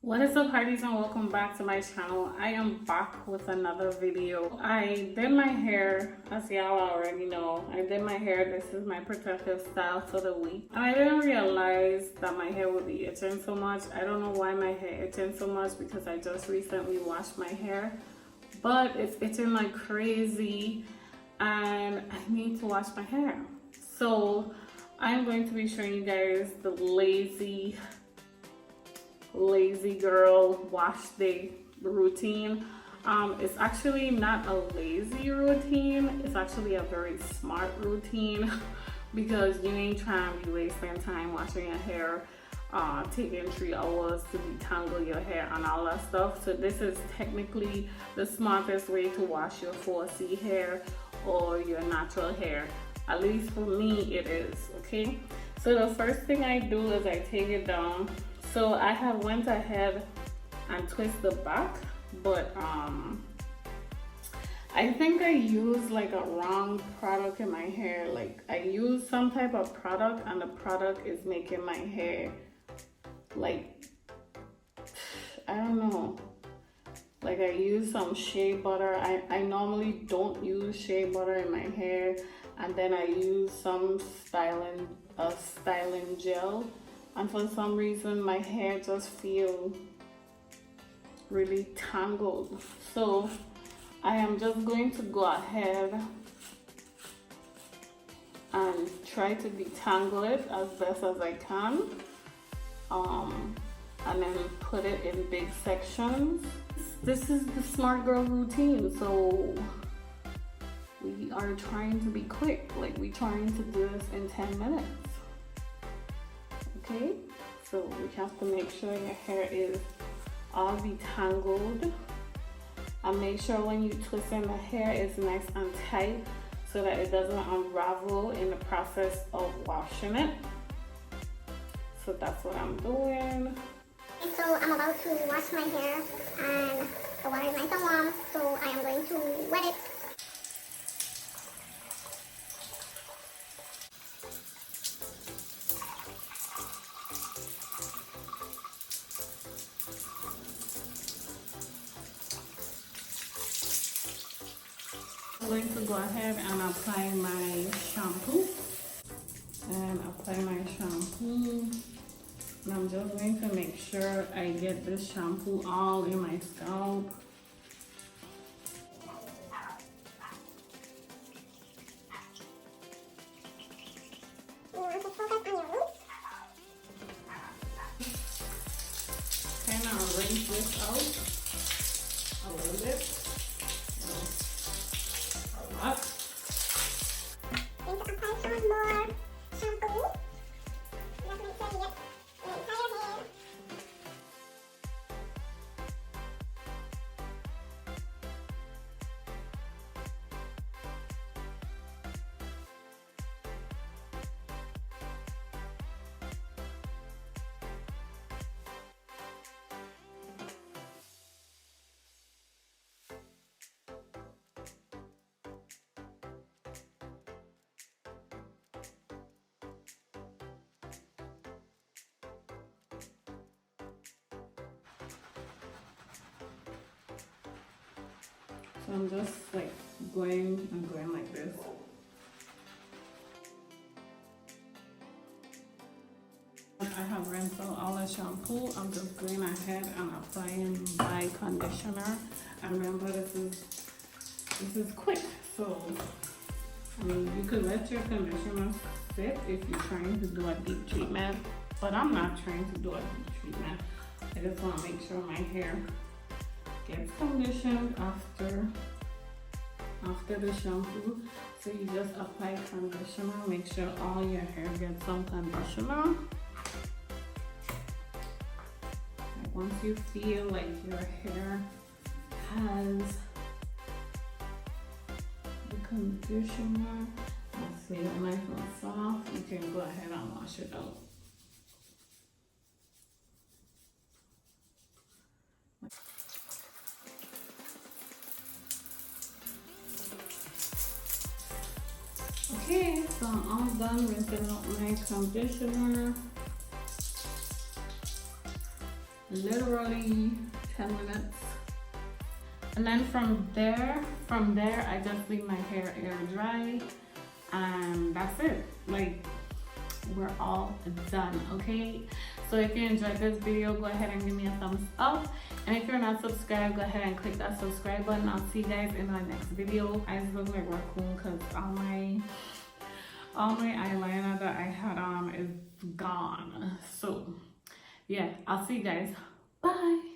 What is up, parties, and welcome back to my channel. I am back with another video. I did my hair, as y'all already know. I did my hair. This is my protective style for the week. And I didn't realize that my hair would be itching so much. I don't know why my hair itching so much because I just recently washed my hair. But it's itching like crazy and I need to wash my hair. So I'm going to be showing you guys the lazy girl wash day routine. It's actually not a lazy routine, it's actually a very smart routine because you ain't trying to be wasting time washing your hair, taking 3 hours to detangle your hair and all that stuff. So this is technically the smartest way to wash your 4C hair or your natural hair. At least for me it is, okay? So the first thing I do is I take it down. So I have went ahead and twist the back, but I think I used like a wrong product in my hair. Like I used some type of product and the product is making my hair like, I don't know. Like I used some shea butter. I normally don't use shea butter in my hair, and then I use some styling gel. And for some reason my hair just feels really tangled. So I am just going to go ahead and try to detangle it as best as I can. And then put it in big sections. This is the smart girl routine. So we are trying to be quick. Like we're trying to do this in 10 minutes. Okay, so we have to make sure your hair is all detangled, and make sure when you twist in the hair it's nice and tight so that it doesn't unravel in the process of washing it. So that's what I'm doing. And so I'm about to wash my hair and the water is nice and warm, so I am going to wet it. I'm going to go ahead and apply my shampoo. And I'm just going to make sure I get this shampoo all in my scalp. Kind of rinse this out a little bit. Going to apply some more shampoo. Just make sure you get the entire hair. So I'm just like going like this. I have rinsed out all the shampoo. I'm just going ahead and applying my conditioner. And remember, this is quick. So I mean, you could let your conditioner sit if you're trying to do a deep treatment, but I'm not trying to do a deep treatment. I just want to make sure my hair gets conditioned after the shampoo. So you just apply conditioner, make sure all your hair gets some conditioner. And once you feel like your hair has the conditioner, let's see, nice and soft, you can go ahead and wash it out. Okay, so I'm all done rinsing out my conditioner. literally 10 minutes. And then from there I just leave my hair air dry, and that's it. Like, we're all done. Okay, so if you enjoyed this video, go ahead and give me a thumbs up, and if you're not subscribed, go ahead and click that subscribe button. I'll see you guys in my next video. I just look like raccoon because all my eyeliner that I had on is gone. So yeah, I'll see you guys. Bye.